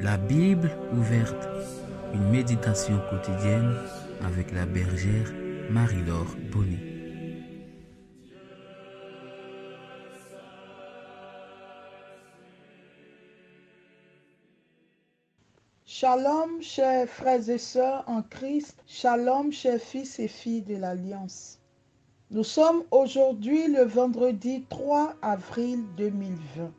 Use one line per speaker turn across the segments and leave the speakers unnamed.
La Bible ouverte, une méditation quotidienne avec la bergère Marie-Laure Bonny.
Shalom, chers frères et sœurs en Christ. Shalom, chers fils et filles de l'Alliance. Nous sommes aujourd'hui le vendredi 3 avril 2020.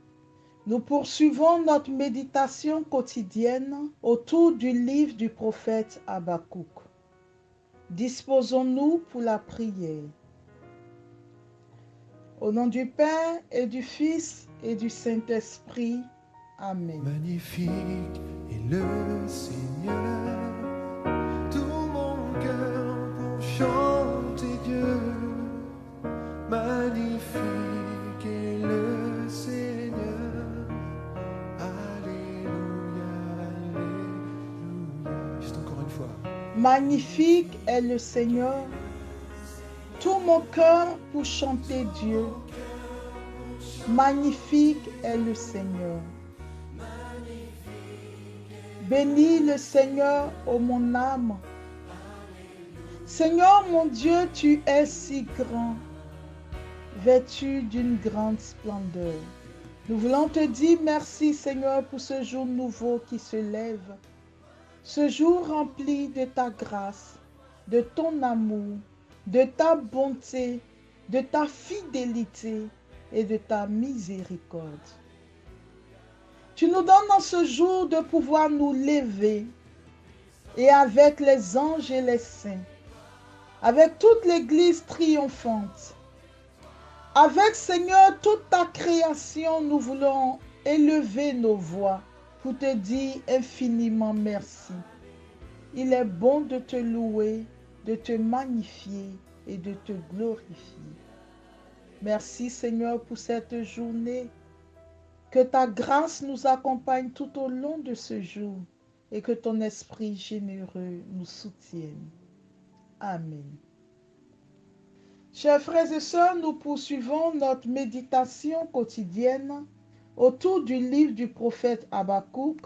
Nous poursuivons notre méditation quotidienne autour du livre du prophète Habakkuk. Disposons-nous pour la prière. Au nom du Père et du Fils et du Saint-Esprit. Amen.
Magnifique est le Seigneur, tout mon cœur pour chanter Dieu. Magnifique est le Seigneur, Alléluia, Alléluia. Juste encore une fois.
Magnifique est le Seigneur, tout mon cœur pour chanter Dieu. Magnifique est le Seigneur. Bénis le Seigneur, ô mon âme. Seigneur mon Dieu, tu es si grand, vêtu d'une grande splendeur. Nous voulons te dire merci, Seigneur, pour ce jour nouveau qui se lève. Ce jour rempli de ta grâce, de ton amour, de ta bonté, de ta fidélité et de ta miséricorde. Tu nous donnes en ce jour de pouvoir nous lever et avec les anges et les saints, avec toute l'Église triomphante, avec Seigneur toute ta création, nous voulons élever nos voix pour te dire infiniment merci. Il est bon de te louer, de te magnifier et de te glorifier. Merci Seigneur pour cette journée. Que ta grâce nous accompagne tout au long de ce jour et que ton esprit généreux nous soutienne. Amen. Chers frères et sœurs, nous poursuivons notre méditation quotidienne autour du livre du prophète Habakkuk.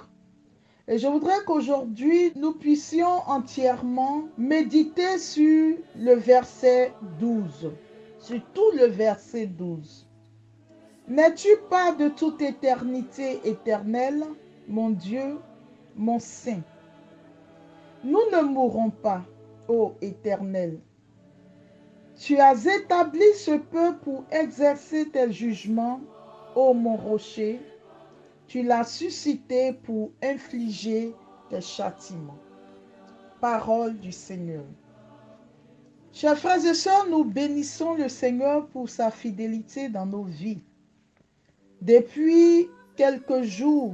Et je voudrais qu'aujourd'hui, nous puissions entièrement méditer sur le verset 12, sur tout le verset 12. N'es-tu pas de toute éternité éternelle, mon Dieu, mon Saint? Nous ne mourrons pas, ô Éternel. Tu as établi ce peuple pour exercer tes jugements, ô mon rocher. Tu l'as suscité pour infliger tes châtiments. Parole du Seigneur. Chers frères et sœurs, nous bénissons le Seigneur pour sa fidélité dans nos vies. Depuis quelques jours,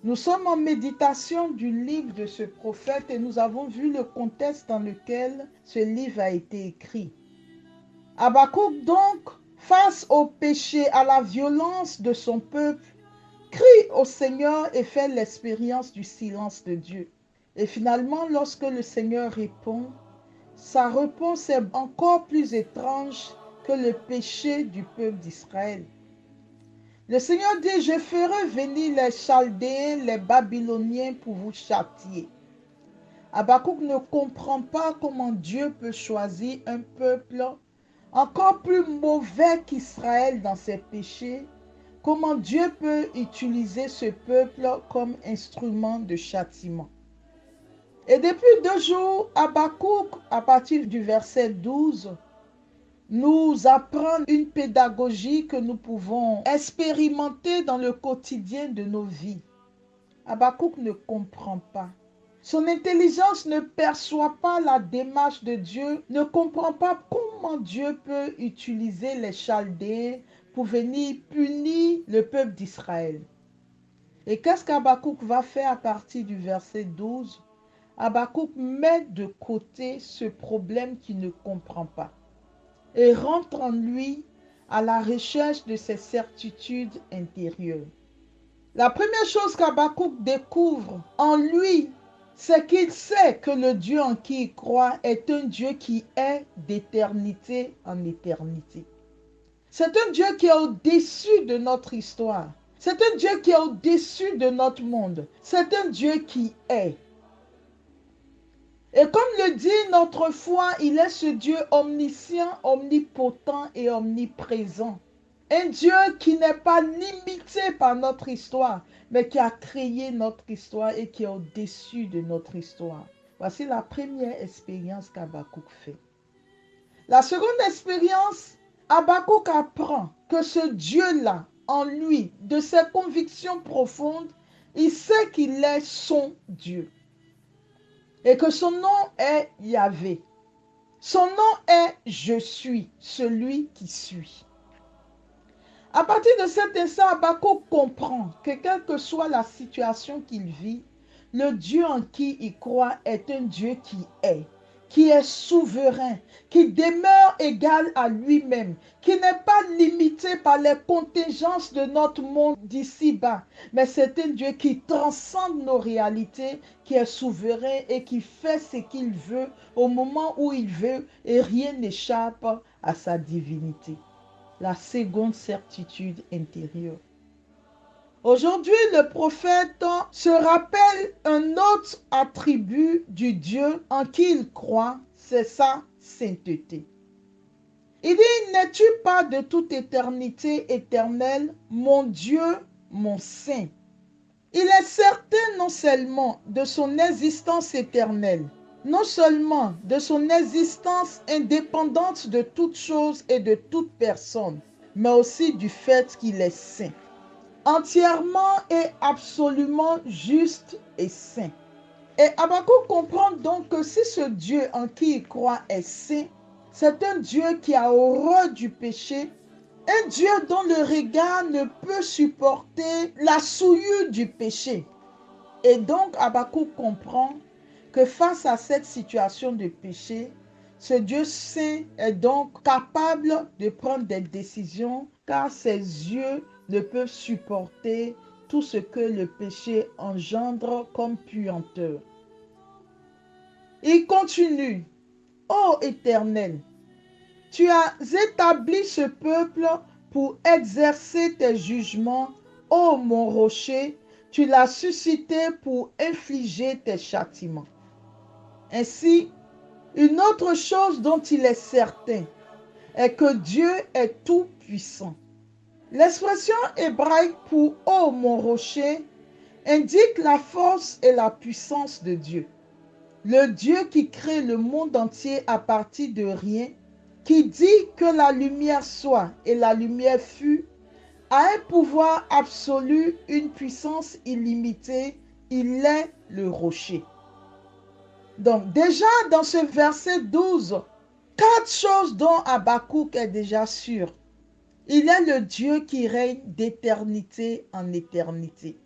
nous sommes en méditation du livre de ce prophète et nous avons vu le contexte dans lequel ce livre a été écrit. Habakkuk donc, face au péché, à la violence de son peuple, crie au Seigneur et fait l'expérience du silence de Dieu. Et finalement, lorsque le Seigneur répond, sa réponse est encore plus étrange que le péché du peuple d'Israël. Le Seigneur dit, je ferai venir les Chaldéens, les Babyloniens pour vous châtier. Habakkuk ne comprend pas comment Dieu peut choisir un peuple encore plus mauvais qu'Israël dans ses péchés, comment Dieu peut utiliser ce peuple comme instrument de châtiment. Et depuis 2 jours, Habakkuk, à partir du verset 12, nous apprend une pédagogie que nous pouvons expérimenter dans le quotidien de nos vies. Habakkuk ne comprend pas. Son intelligence ne perçoit pas la démarche de Dieu, ne comprend pas comment Dieu peut utiliser les Chaldéens pour venir punir le peuple d'Israël. Et qu'est-ce qu'Habakkuk va faire à partir du verset 12? Habakkuk met de côté ce problème qu'il ne comprend pas et rentre en lui à la recherche de ses certitudes intérieures. La première chose qu'Habakkuk découvre en lui, c'est qu'il sait que le Dieu en qui il croit est un Dieu qui est d'éternité en éternité. C'est un Dieu qui est au-dessus de notre histoire. C'est un Dieu qui est au-dessus de notre monde. C'est un Dieu qui est. Et comme le dit notre foi, il est ce Dieu omniscient, omnipotent et omniprésent. Un Dieu qui n'est pas limité par notre histoire, mais qui a créé notre histoire et qui est au-dessus de notre histoire. Voici la première expérience qu'Habakkuk fait. La seconde expérience, Habakkuk apprend que ce Dieu-là, en lui, de ses convictions profondes, il sait qu'il est son Dieu. Et que son nom est Yahvé. Son nom est « Je suis », celui qui suit. À partir de cet instant, Habakkuk comprend que quelle que soit la situation qu'il vit, le Dieu en qui il croit est un Dieu qui est souverain, qui demeure égal à lui-même, qui n'est pas limité par les contingences de notre monde d'ici-bas, mais c'est un Dieu qui transcende nos réalités, qui est souverain et qui fait ce qu'il veut au moment où il veut et rien n'échappe à sa divinité. La seconde certitude intérieure. Aujourd'hui, le prophète se rappelle un autre attribut du Dieu en qui il croit, c'est sa sainteté. Il dit, n'es-tu pas de toute éternité éternelle, mon Dieu, mon saint? Il est certain non seulement de son existence éternelle, non seulement de son existence indépendante de toute chose et de toute personne, mais aussi du fait qu'il est saint. Entièrement et absolument juste et saint. Et Habakkuk comprend donc que si ce Dieu en qui il croit est saint, c'est un Dieu qui a horreur du péché, un Dieu dont le regard ne peut supporter la souillure du péché. Et donc Habakkuk comprend que face à cette situation de péché, ce Dieu saint est donc capable de prendre des décisions car ses yeux ne peuvent supporter tout ce que le péché engendre comme puanteur. Il continue. Ô Éternel, tu as établi ce peuple pour exercer tes jugements. Ô mon rocher, tu l'as suscité pour infliger tes châtiments. Ainsi, une autre chose dont il est certain est que Dieu est tout puissant. L'expression hébraïque pour « ô mon rocher » indique la force et la puissance de Dieu. Le Dieu qui crée le monde entier à partir de rien, qui dit que la lumière soit et la lumière fut, a un pouvoir absolu, une puissance illimitée, il est le rocher. Donc déjà dans ce verset 12, 4 choses dont Habakkuk est déjà sûr. Il est le Dieu qui règne d'éternité en éternité.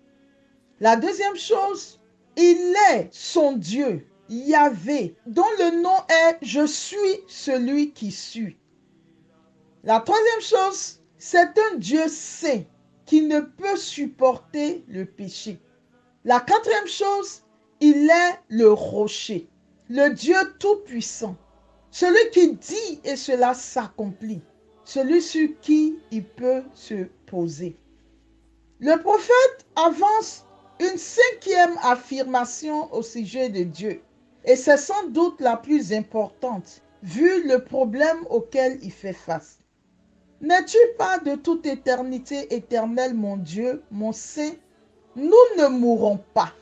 La deuxième chose, il est son Dieu, Yahvé, dont le nom est « Je suis celui qui suis ». La troisième chose, c'est un Dieu saint qui ne peut supporter le péché. La quatrième chose, il est le rocher, le Dieu tout-puissant, celui qui dit et cela s'accomplit, celui sur qui il peut se poser. Le prophète avance une cinquième affirmation au sujet de Dieu, et c'est sans doute la plus importante, vu le problème auquel il fait face. N'es-tu pas de toute éternité éternelle, mon Dieu, mon saint? Nous ne mourrons pas.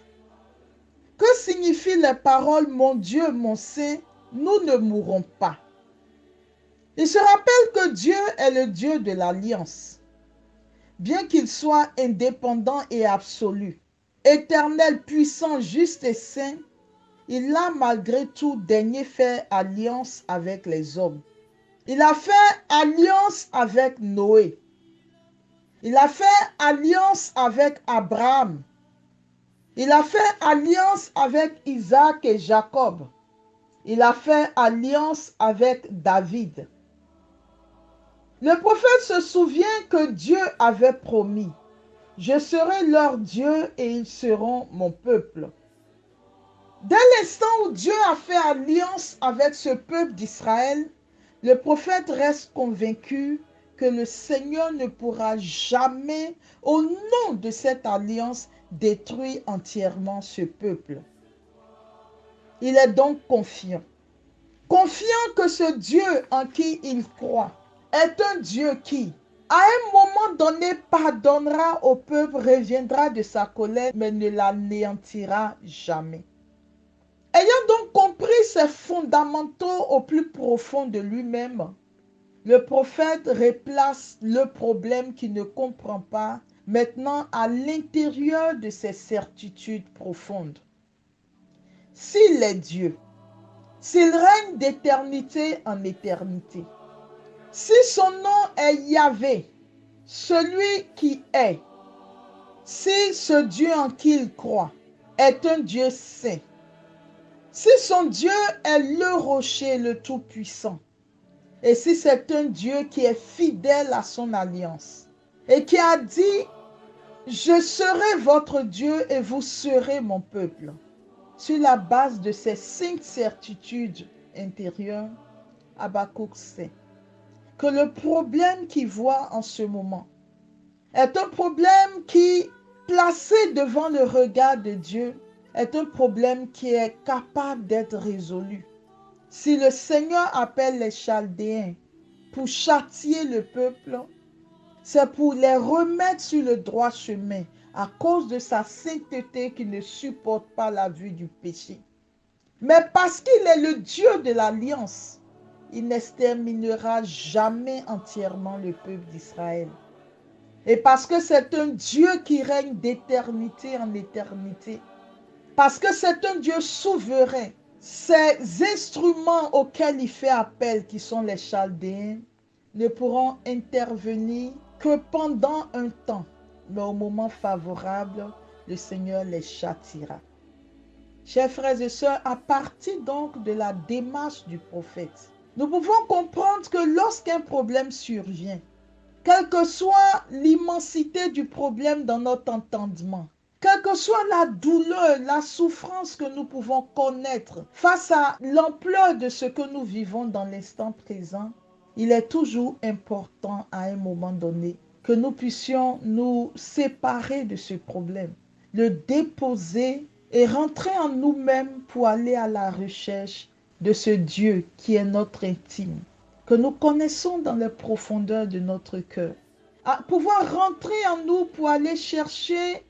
Que signifient les paroles « Mon Dieu, mon saint » ? Nous ne mourrons pas. Il se rappelle que Dieu est le Dieu de l'alliance. Bien qu'il soit indépendant et absolu, éternel, puissant, juste et saint, il a malgré tout daigné faire alliance avec les hommes. Il a fait alliance avec Noé. Il a fait alliance avec Abraham. Il a fait alliance avec Isaac et Jacob. Il a fait alliance avec David. Le prophète se souvient que Dieu avait promis « Je serai leur Dieu et ils seront mon peuple ». Dès l'instant où Dieu a fait alliance avec ce peuple d'Israël, le prophète reste convaincu que le Seigneur ne pourra jamais, au nom de cette alliance, détruire entièrement ce peuple. Il est donc confiant. Confiant que ce Dieu en qui il croit est un Dieu qui, à un moment donné, pardonnera au peuple, reviendra de sa colère, mais ne l'anéantira jamais. Ayant donc compris ces fondamentaux au plus profond de lui-même, le prophète replace le problème qu'il ne comprend pas maintenant à l'intérieur de ses certitudes profondes. S'il est Dieu, s'il règne d'éternité en éternité, si son nom est Yahvé, celui qui est, si ce Dieu en qui il croit est un Dieu saint, si son Dieu est le rocher, le Tout-Puissant, et si c'est un Dieu qui est fidèle à son alliance, et qui a dit, je serai votre Dieu et vous serez mon peuple, sur la base de ces 5 certitudes intérieures, Habakkuk sait que le problème qu'il voit en ce moment est un problème qui, placé devant le regard de Dieu, est un problème qui est capable d'être résolu. Si le Seigneur appelle les Chaldéens pour châtier le peuple, c'est pour les remettre sur le droit chemin à cause de sa sainteté qui ne supporte pas la vue du péché. Mais parce qu'il est le Dieu de l'alliance, il n'exterminera jamais entièrement le peuple d'Israël. Et parce que c'est un Dieu qui règne d'éternité en éternité, parce que c'est un Dieu souverain, ces instruments auxquels il fait appel, qui sont les Chaldéens, ne pourront intervenir que pendant un temps, mais au moment favorable, le Seigneur les châtiera. Chers frères et sœurs, à partir donc de la démarche du prophète, nous pouvons comprendre que lorsqu'un problème survient, quelle que soit l'immensité du problème dans notre entendement, quelle que soit la douleur, la souffrance que nous pouvons connaître face à l'ampleur de ce que nous vivons dans l'instant présent, il est toujours important à un moment donné que nous puissions nous séparer de ce problème, le déposer et rentrer en nous-mêmes pour aller à la recherche de ce Dieu qui est notre intime, que nous connaissons dans les profondeurs de notre cœur, à pouvoir rentrer en nous pour aller chercher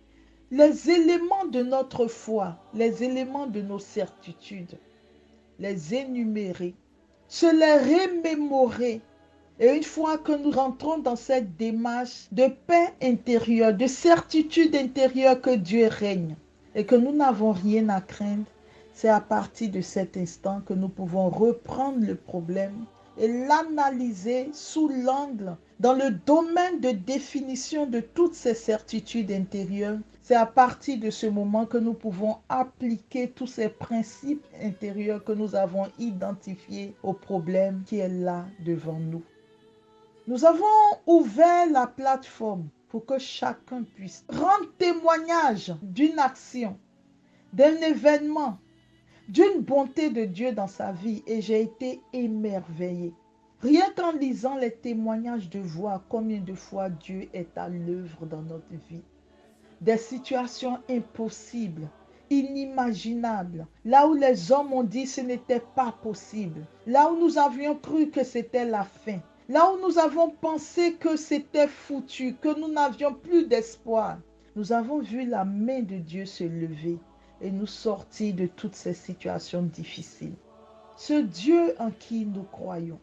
les éléments de notre foi, les éléments de nos certitudes, les énumérer, se les remémorer. Et une fois que nous rentrons dans cette démarche de paix intérieure, de certitude intérieure que Dieu règne et que nous n'avons rien à craindre, c'est à partir de cet instant que nous pouvons reprendre le problème et l'analyser sous l'angle, dans le domaine de définition de toutes ces certitudes intérieures. C'est à partir de ce moment que nous pouvons appliquer tous ces principes intérieurs que nous avons identifiés au problème qui est là devant nous. Nous avons ouvert la plateforme pour que chacun puisse rendre témoignage d'une action, d'un événement, d'une bonté de Dieu dans sa vie, et j'ai été émerveillée. Rien qu'en lisant les témoignages de voir combien de fois Dieu est à l'œuvre dans notre vie. Des situations impossibles, inimaginables, là où les hommes ont dit ce n'était pas possible, là où nous avions cru que c'était la fin, là où nous avons pensé que c'était foutu, que nous n'avions plus d'espoir. Nous avons vu la main de Dieu se lever et nous sortir de toutes ces situations difficiles. Ce Dieu en qui nous croyons,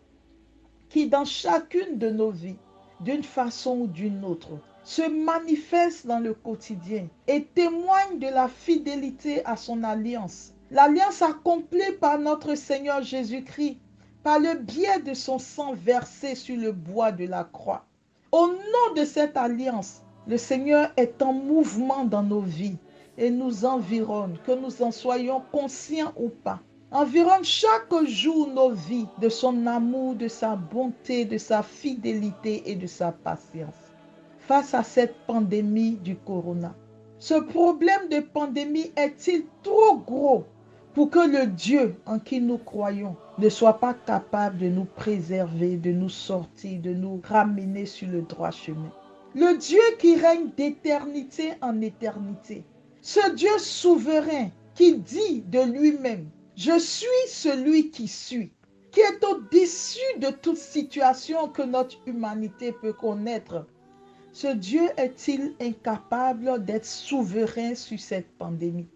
qui dans chacune de nos vies, d'une façon ou d'une autre, se manifeste dans le quotidien et témoigne de la fidélité à son alliance. L'alliance accomplie par notre Seigneur Jésus-Christ, par le biais de son sang versé sur le bois de la croix. Au nom de cette alliance, le Seigneur est en mouvement dans nos vies et nous environne, que nous en soyons conscients ou pas. Environne chaque jour nos vies de son amour, de sa bonté, de sa fidélité et de sa patience. Face à cette pandémie du corona, ce problème de pandémie est-il trop gros pour que le Dieu en qui nous croyons ne soit pas capable de nous préserver, de nous sortir, de nous ramener sur le droit chemin. Le Dieu qui règne d'éternité en éternité. Ce Dieu souverain qui dit de lui-même, je suis celui qui suis, qui est au-dessus de toute situation que notre humanité peut connaître. Ce Dieu est-il incapable d'être souverain sur cette pandémie?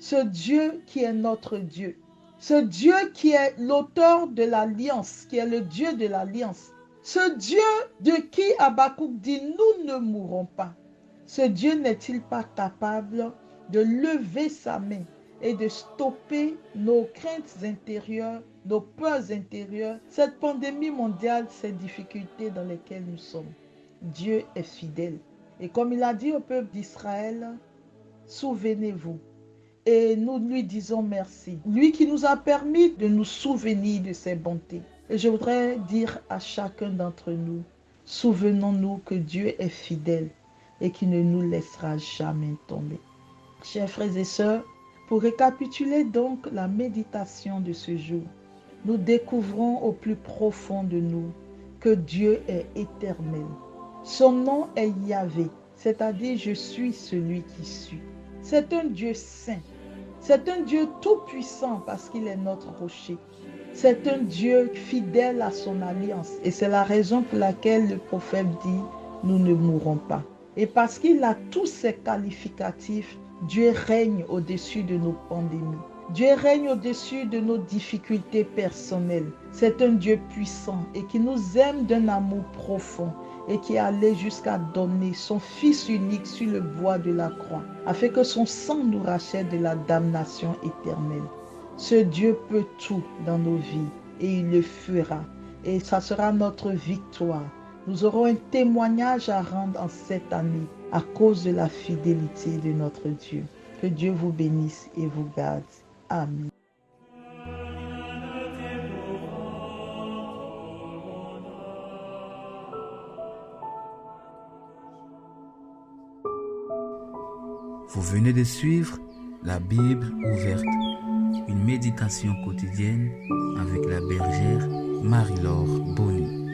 Ce Dieu qui est notre Dieu, ce Dieu qui est l'auteur de l'alliance, qui est le Dieu de l'alliance, ce Dieu de qui Habakkuk dit nous ne mourrons pas. Ce Dieu n'est-il pas capable de lever sa main et de stopper nos craintes intérieures, nos peurs intérieures, cette pandémie mondiale, ces difficultés dans lesquelles nous sommes? Dieu est fidèle. Et comme il a dit au peuple d'Israël, souvenez-vous. Et nous lui disons merci. Lui qui nous a permis de nous souvenir de ses bontés. Et je voudrais dire à chacun d'entre nous, souvenons-nous que Dieu est fidèle et qu'il ne nous laissera jamais tomber. Chers frères et sœurs, pour récapituler donc la méditation de ce jour, nous découvrons au plus profond de nous que Dieu est éternel. Son nom est Yahvé, c'est-à-dire je suis celui qui suis. C'est un Dieu saint. C'est un Dieu tout-puissant parce qu'il est notre rocher. C'est un Dieu fidèle à son alliance. Et c'est la raison pour laquelle le prophète dit, nous ne mourrons pas. Et parce qu'il a tous ces qualificatifs, Dieu règne au-dessus de nos pandémies. Dieu règne au-dessus de nos difficultés personnelles. C'est un Dieu puissant et qui nous aime d'un amour profond et qui est allé jusqu'à donner son Fils unique sur le bois de la croix, afin que son sang nous rachète de la damnation éternelle. Ce Dieu peut tout dans nos vies et il le fera. Et ça sera notre victoire. Nous aurons un témoignage à rendre en cette année à cause de la fidélité de notre Dieu. Que Dieu vous bénisse et vous garde. Amen.
Vous venez de suivre la Bible ouverte, une méditation quotidienne avec la bergère Marie-Laure Bonny.